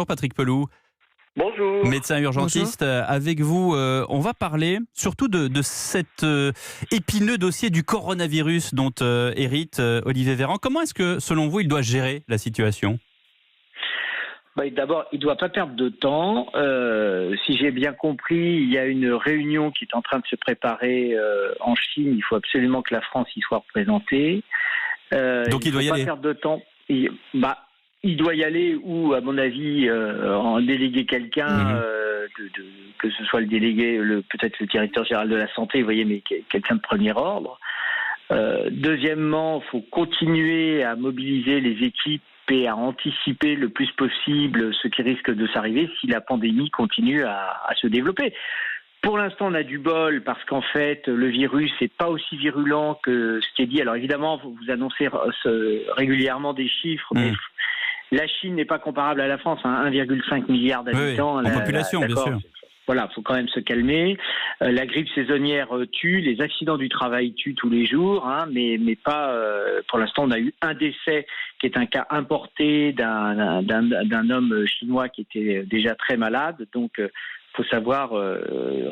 Bonjour Patrick Pelloux, Bonjour. médecin urgentiste. Avec vous, on va parler surtout de cet épineux dossier du coronavirus dont hérite Olivier Véran. Comment est-ce que, selon vous, il doit gérer la situation ? D'abord, il ne doit pas perdre de temps. Si j'ai bien compris, il y a une réunion qui est en train de se préparer en Chine. Il faut absolument que la France y soit représentée. Donc il doit y aller. Il ne faut pas perdre de temps. Il doit y aller ou, à mon avis, en déléguer quelqu'un, que ce soit le délégué, peut-être le directeur général de la santé, vous voyez, mais quelqu'un de premier ordre. Deuxièmement, il faut continuer à mobiliser les équipes et à anticiper le plus possible ce qui risque de s'arriver si la pandémie continue à se développer. Pour l'instant, on a du bol parce qu'en fait, le virus n'est pas aussi virulent que ce qui est dit. Alors évidemment, vous annoncez régulièrement des chiffres, mais la Chine n'est pas comparable à la France, 1,5 milliard d'habitants. Oui, en population, bien sûr. Voilà, il faut quand même se calmer. La grippe saisonnière tue, les accidents du travail tuent tous les jours, mais pas. Pour l'instant, on a eu un décès qui est un cas importé d'un homme chinois qui était déjà très malade. Donc, faut savoir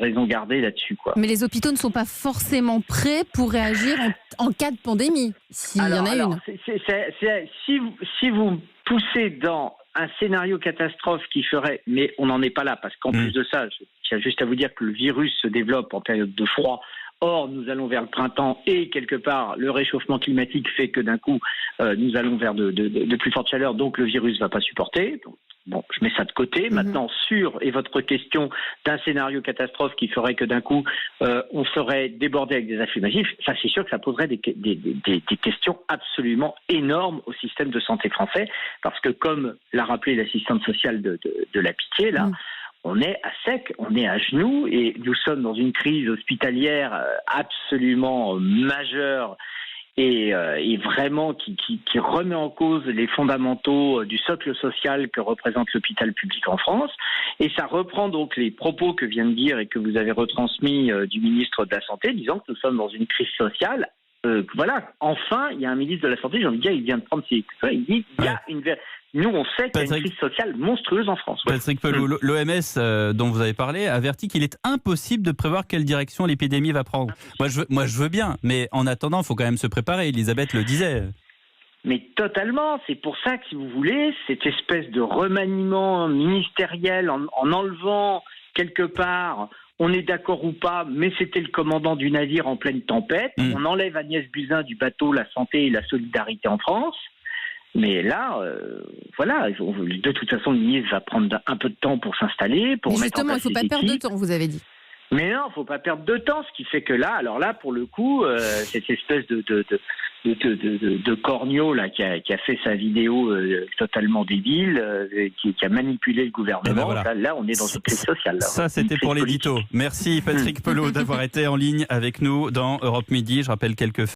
raison garder là-dessus, quoi. Mais les hôpitaux ne sont pas forcément prêts pour réagir en cas de pandémie, s'il y en a une. Si vous poussez dans un scénario catastrophe qui ferait, mais on n'en est pas là, parce qu'en plus de ça, je tiens juste à vous dire que le virus se développe en période de froid. Or, nous allons vers le printemps et quelque part, le réchauffement climatique fait que d'un coup, nous allons vers de plus fortes chaleurs, donc le virus ne va pas supporter. Donc, bon, je mets ça de côté. Maintenant, et votre question d'un scénario catastrophe qui ferait que d'un coup, on serait débordé avec des afflux massifs, ça c'est sûr que ça poserait des questions absolument énormes au système de santé français, parce que comme l'a rappelé l'assistante sociale de la Pitié, là, on est à sec, on est à genoux, et nous sommes dans une crise hospitalière absolument majeure et vraiment qui remet en cause les fondamentaux du socle social que représente l'hôpital public en France. Et ça reprend donc les propos que vient de dire et que vous avez retransmis du ministre de la Santé, disant que nous sommes dans une crise sociale. Voilà, enfin, il y a un ministre de la Santé, j'ai envie de dire, il vient de prendre ses... Il dit qu'il y a nous, on sait qu'il y a une crise sociale monstrueuse en France. Patrick Pelloux, l'OMS dont vous avez parlé avertit qu'il est impossible de prévoir quelle direction l'épidémie va prendre. Moi, je veux bien, mais en attendant, il faut quand même se préparer. Elisabeth le disait. Mais totalement, c'est pour ça que, si vous voulez, cette espèce de remaniement ministériel en enlevant quelque part... On est d'accord ou pas, mais c'était le commandant du navire en pleine tempête. On enlève Agnès Buzyn du bateau La Santé et la Solidarité en France. Mais là, voilà, de toute façon, le ministre va prendre un peu de temps pour s'installer, pour mais mettre en place. Justement, il ne faut pas perdre de temps, vous avez dit. Mais non, il ne faut pas perdre de temps, ce qui fait que là, pour le coup, cette espèce de corneau là qui a fait sa vidéo totalement débile, qui a manipulé le gouvernement. Voilà. Là, on est dans une crise sociale. Là. Ça, c'était pour l'édito. Merci Patrick Pelloux d'avoir été en ligne avec nous dans Europe Midi. Je rappelle quelques